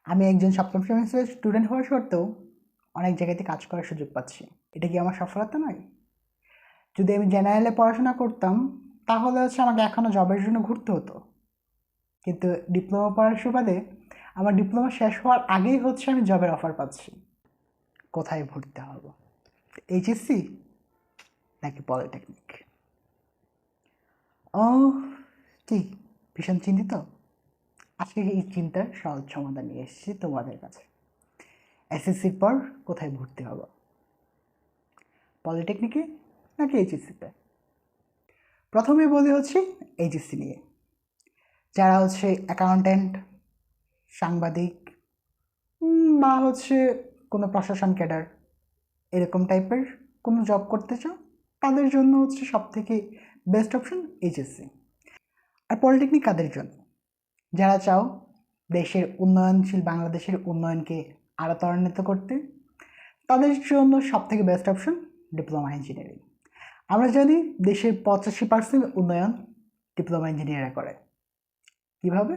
আমি একজন সপ্তম সেমেস্টারের স্টুডেন্ট হওয়া সত্ত্বেও অনেক জায়গাতে কাজ করার সুযোগ পাচ্ছি। এটা কি আমার সফলতা নয়? যদি আমি জেনারেলে পড়াশোনা করতাম তাহলে আমাকে এখনও জবের জন্য ঘুরতে হতো। কিন্তু ডিপ্লোমা পড়ার সুবাদে আমার ডিপ্লোমা শেষ হওয়ার আগেই আমি জবের অফার পাচ্ছি। কোথায় ভর্তি হব? এইচএসসি নাকি পলিটেকনিক? ও, কি ভীষণ চিন্তিত? আজকে এই চিন্তার সহজ সমাধান নিয়ে এসেছি তোমাদের কাছে। এসএসসির পর কোথায় ভর্তি হব? পলিটেকনিকে নাকি এইচএসসিতে? প্রথমে বলি এইচএসসি নিয়ে। যারা অ্যাকাউন্ট্যান্ট, সাংবাদিক বা কোনো প্রশাসন ক্যাডার এরকম টাইপের কোনো জব করতে চাও, তাদের জন্য সব থেকে বেস্ট অপশন এইচএসসি। আর পলিটেকনিক কাদের জন্য? যারা চাও দেশের উন্নয়নশীল বাংলাদেশের উন্নয়নকে আরও ত্বরান্বিত করতে, তাদের জন্য সব থেকে বেস্ট অপশন ডিপ্লোমা ইঞ্জিনিয়ারিং। আমরা জানি দেশের 85% উন্নয়ন ডিপ্লোমা ইঞ্জিনিয়াররা করে। কীভাবে?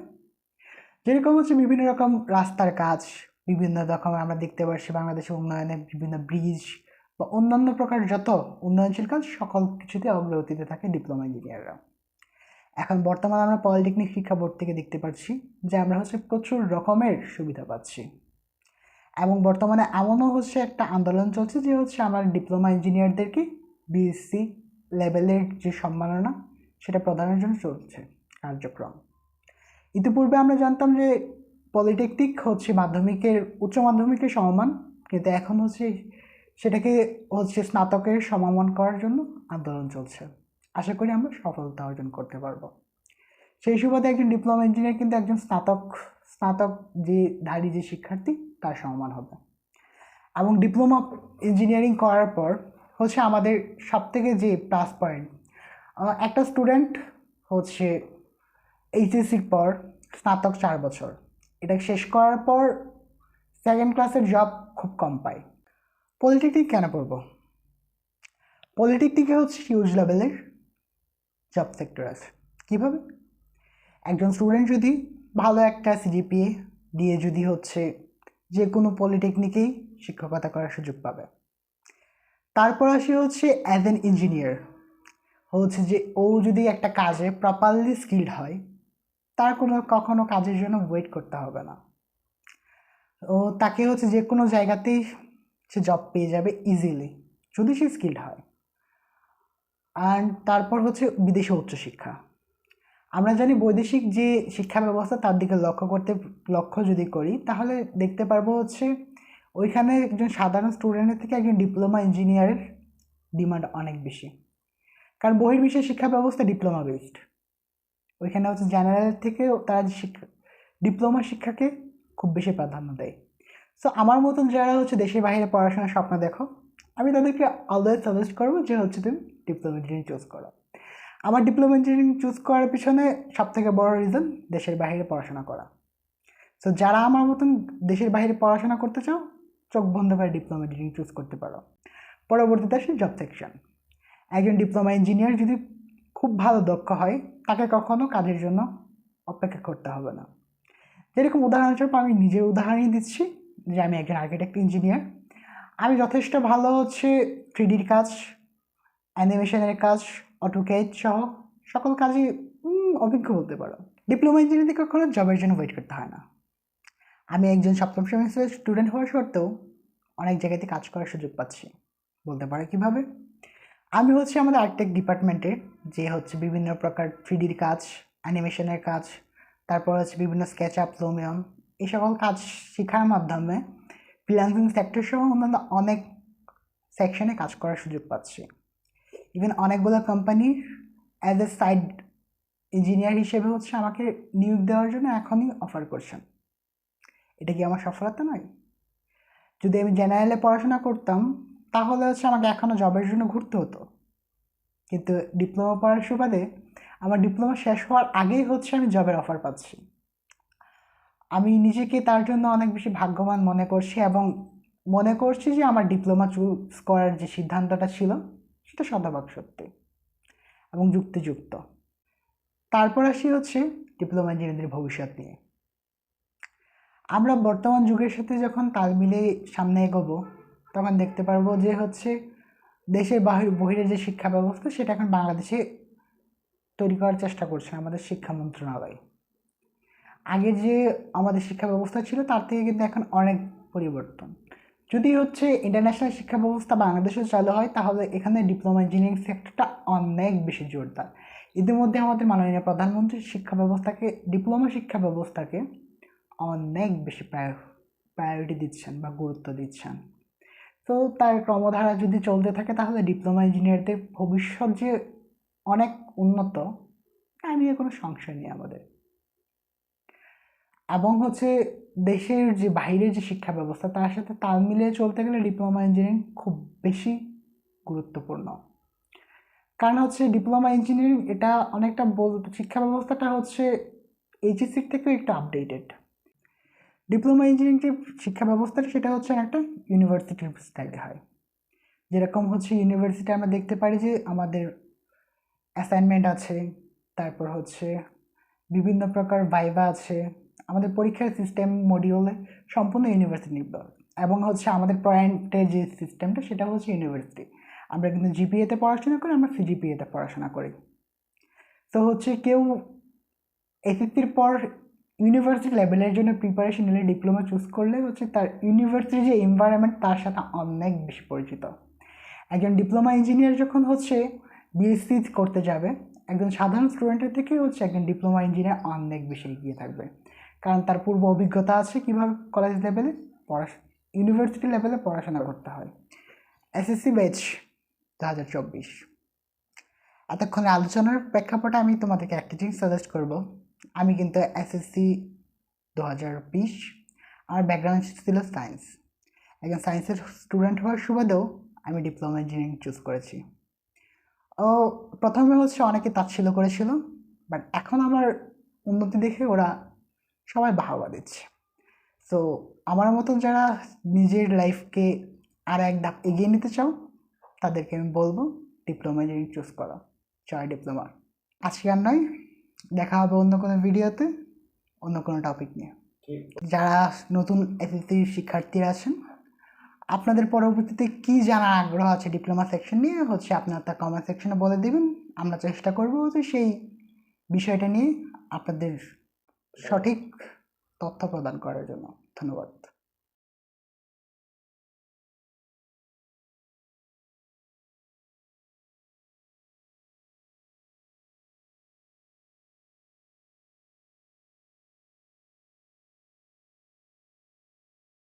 যেরকম বিভিন্ন রকম রাস্তার কাজ, বিভিন্ন রকম আমরা দেখতে পাচ্ছি বাংলাদেশের উন্নয়নে বিভিন্ন ব্রিজ বা অন্যান্য প্রকার যত উন্নয়নশীল কাজ সকল কিছুতে অগ্রগতিতে থাকে ডিপ্লোমা ইঞ্জিনিয়াররা। এখন বর্তমানে আমরা পলিটেকনিক শিক্ষা বোর্ড থেকে দেখতে পাচ্ছি যে আমরা প্রচুর রকমের সুবিধা পাচ্ছি, এবং বর্তমানে এমনও একটা আন্দোলন চলছে যে আমার ডিপ্লোমা ইঞ্জিনিয়ারদেরকে বিএসসি লেভেলের যে সম্মাননা সেটা প্রদানের জন্য চলছে কার্যক্রম। ইতিপূর্বে আমরা জানতাম যে পলিটেকনিক মাধ্যমিকের উচ্চ মাধ্যমিকের সমমান, কিন্তু এখন সেটাকে স্নাতকের সমমান করার জন্য আন্দোলন চলছে। আশা করি আমরা সফলতা অর্জন করতে পারবো। সেই সুবাদে একজন ডিপ্লোমা ইঞ্জিনিয়ার কিন্তু একজন স্নাতক যে ধারী যে শিক্ষার্থী তার সমান হবে। এবং ডিপ্লোমা ইঞ্জিনিয়ারিং করার পর আমাদের সবথেকে যে প্লাস পয়েন্ট, একটা স্টুডেন্ট এইচএসসির পর স্নাতক 4 বছর, এটা শেষ করার পর সেকেন্ড ক্লাসের জব খুব কম পায়। পলিটেকনিক কেন পড়ব? পলিটেকনিকে হিউজ লেভেলের জব সেক্টর আছে। কীভাবে? একজন স্টুডেন্ট যদি ভালো একটা সিজিপিএ দিয়ে যদি যে কোনো পলিটেকনিকেই শিক্ষকতা করার সুযোগ পাবে। তারপর অ্যাজ অ্যান ইঞ্জিনিয়ার যে ও যদি একটা কাজে প্রপারলি স্কিলড হয়, তার কখনো কাজের জন্য ওয়েট করতে হবে না। ও তাকে যে কোনো জায়গাতেই সে জব পেয়ে যাবে ইজিলি, যদি সে স্কিলড হয়। আর তারপর বিদেশে উচ্চশিক্ষা। আমরা জানি বৈদেশিক যে শিক্ষা ব্যবস্থা তার দিকে লক্ষ্য যদি করি, তাহলে দেখতে পারবো ওইখানে একজন সাধারণ স্টুডেন্টের থেকে একজন ডিপ্লোমা ইঞ্জিনিয়ারের ডিমান্ড অনেক বেশি। কারণ বহির্বিশ্বের শিক্ষা ব্যবস্থা ডিপ্লোমা বেসড। ওইখানে জেনারেল থেকে তারা ডিপ্লোমা শিক্ষাকে খুব বেশি প্রাধান্য দেয়। সো আমার মতন যারা দেশের বাইরে পড়াশোনার স্বপ্ন দেখো, আমি তাদেরকে অলওয়েজ সাজেস্ট করবো যে তুমি ডিপ্লোমা ইঞ্জিনিয়ারিং চুজ করো। আমার ডিপ্লোমা ইঞ্জিনিয়ারিং চুজ করার পিছনে সবথেকে বড় রিজন দেশের বাইরে পড়াশোনা করা। সো যারা আমার মতন দেশের বাইরে পড়াশোনা করতে চাও, চোখ বন্ধ করে ডিপ্লোমা ইঞ্জিনিয়ারিং চুজ করতে পারো। পরবর্তীতে আসে জব সেকশন। একজন ডিপ্লোমা ইঞ্জিনিয়ার যদি খুব ভালো দক্ষ হয়, তাকে কখনো কাজের জন্য অপেক্ষা করতে হবে না। যেরকম উদাহরণস্বরূপ আমি নিজের উদাহরণই দিচ্ছি যে আমি একজন আর্কিটেক্ট ইঞ্জিনিয়ার। আমি যথেষ্ট ভালো 3Dর কাজ, অ্যানিমেশনের কাজ, অটোক্যাড সহ সকল কাজই অভিজ্ঞ বলতে পারো। ডিপ্লোমা ইঞ্জিনিয়ারিং কখনো জবের জন্য ওয়েট করতে হয় না। আমি একজন সপ্তম সেমেস্টারের স্টুডেন্ট হওয়া সত্ত্বেও অনেক জায়গাতে কাজ করার সুযোগ পাচ্ছি। বলতে পারে কীভাবে? আমি আমাদের আর্কিটেক্ট ডিপার্টমেন্টের যে বিভিন্ন প্রকার 3Dর কাজ, অ্যানিমেশনের কাজ, তারপর বিভিন্ন স্কেচআপ, লুমিয়ন এই সকল কাজ শেখার মাধ্যমে ফ্রিল্যান্সিং সেক্টর সহ অন্যান্য অনেক সেকশনে কাজ করার সুযোগ পাচ্ছি। ইভেন অনেকগুলো company as a side engineer হিসেবে আমাকে নিয়োগ দেওয়ার জন্য এখনই অফার করছেন। এটা কি আমার সফলতা নয়? যদি আমি জেনারেলে পড়াশোনা করতাম তাহলে আমাকে এখনও জবের জন্য ঘুরতে হতো। কিন্তু ডিপ্লোমা পড়ার সুবাদে আমার ডিপ্লোমা শেষ হওয়ার আগেই আমি জবের অফার পাচ্ছি। আমি নিজেকে তার জন্য অনেক বেশি ভাগ্যবান মনে করছি, এবং মনে করছি যে আমার ডিপ্লোমা চুজ করার যে সিদ্ধান্তটা ছিল সেটা শতভাগ সত্যি এবং যুক্তিযুক্ত। তারপর আসি ডিপ্লোমা ইঞ্জিনিয়ারদের ভবিষ্যৎ নিয়ে। আমরা বর্তমান যুগের সাথে যখন তাল মিলিয়ে সামনে এগোবো তখন দেখতে পারবো যে হচ্ছে দেশের বহিরের যে শিক্ষা ব্যবস্থা সেটা এখন বাংলাদেশে তৈরি করার চেষ্টা করছে আমাদের শিক্ষা মন্ত্রণালয়। আগে যে আমাদের শিক্ষা ব্যবস্থা ছিল তার থেকে কিন্তু এখন অনেক পরিবর্তন। যদি হচ্ছে ইন্টারন্যাশনাল শিক্ষা ব্যবস্থা বাংলাদেশেও চালু হয় তাহলে এখানে ডিপ্লোমা ইঞ্জিনিয়ারিং সেক্টরটা অনেক বেশি জোরদার। ইতিমধ্যে আমাদের মাননীয় প্রধানমন্ত্রী শিক্ষা ব্যবস্থাকে, ডিপ্লোমা শিক্ষা ব্যবস্থাকে অনেক বেশি প্রায়োরিটি দিচ্ছেন বা গুরুত্ব দিচ্ছেন। তো তার ক্রমধারা যদি চলতে থাকে তাহলে ডিপ্লোমা ইঞ্জিনিয়ারদের ভবিষ্যৎ যে অনেক উন্নত তা নিয়ে কোনো সংশয় নেই আমাদের। এবং হচ্ছে দেশের যে বাইরের যে শিক্ষা ব্যবস্থা তার সাথে তাল মিলিয়ে চলতে গেলে ডিপ্লোমা ইঞ্জিনিয়ারিং খুব বেশি গুরুত্বপূর্ণ। কারণ হচ্ছে ডিপ্লোমা ইঞ্জিনিয়ারিং এটা অনেকটা শিক্ষা ব্যবস্থাটা হচ্ছে এইচএসসির থেকেও একটু আপডেটেড। ডিপ্লোমা ইঞ্জিনিয়ারিং যে শিক্ষা ব্যবস্থাটা সেটা হচ্ছে একটা ইউনিভার্সিটির স্টাইলে হয়। যেরকম হচ্ছে ইউনিভার্সিটি আমরা দেখতে পারি যে আমাদের অ্যাসাইনমেন্ট আছে, তারপর হচ্ছে বিভিন্ন প্রকার ভাইভা আছে, আমাদের পরীক্ষার সিস্টেম মডিউলে সম্পূর্ণ ইউনিভার্সিটি নির্ভর। এবং হচ্ছে আমাদের পয়েন্টের যে সিস্টেমটা সেটা হচ্ছে ইউনিভার্সিটি। আমরা কিন্তু জিপিএতে পড়াশোনা করি, আমরা সিজিপিএতে পড়াশোনা করি। তো হচ্ছে কেউ এসএসসির পর ইউনিভার্সিটি লেভেলের জন্য প্রিপারেশন নিলে ডিপ্লোমা চুজ করলে হচ্ছে তার ইউনিভার্সিটির যে এনভায়রনমেন্ট তার সাথে অনেক বেশি পরিচিত। একজন ডিপ্লোমা ইঞ্জিনিয়ার যখন হচ্ছে বিএসসি করতে যাবে, একজন সাধারণ স্টুডেন্টের থেকে হচ্ছে একজন ডিপ্লোমা ইঞ্জিনিয়ার অনেক বেশি এগিয়ে থাকবে। কারণ তার পূর্ব অভিজ্ঞতা আছে কীভাবে কলেজ লেভেলে ইউনিভার্সিটি লেভেলে পড়াশোনা করতে হয়। SSC batch 2024। এতক্ষণে আলোচনার প্রেক্ষাপটে আমি তোমাদেরকে একটা জিনিস সাজেস্ট করব। আমি কিন্তু এসএসসি 2020, আমার ব্যাকগ্রাউন্ড ছিল সায়েন্স। একজন সায়েন্সের স্টুডেন্ট হওয়ার সুবাদেও আমি ডিপ্লোমা ইঞ্জিনিয়ারিং চুজ করেছি। ও প্রথমে হচ্ছে অনেকে তাচ্ছিল্য করেছিল, বাট এখন আমার উন্নতি দেখে ওরা সবাই বাহবা দিচ্ছে। সো আমার মতন যারা নিজের লাইফকে আর এক ধাপ এগিয়ে নিতে চাও তাদেরকে আমি বলবো ডিপ্লোমা ইঞ্জিনিয়ারিং চুজ করো, জয় ডিপ্লোমা। আজকে আর নয়, দেখা হবে অন্য কোনো ভিডিওতে অন্য কোনো টপিক নিয়ে। যারা নতুন এসএসসি শিক্ষার্থীরা আছেন আপনাদের পরবর্তীতে কী জানার আগ্রহ আছে ডিপ্লোমা সেকশন নিয়ে হচ্ছে আপনার তা কমেন্ট সেকশনে বলে দেবেন। আমরা চেষ্টা করবো যে সেই বিষয়টা নিয়ে আপনাদের সঠিক তথ্য প্রদান করার জন্য। ধন্যবাদ।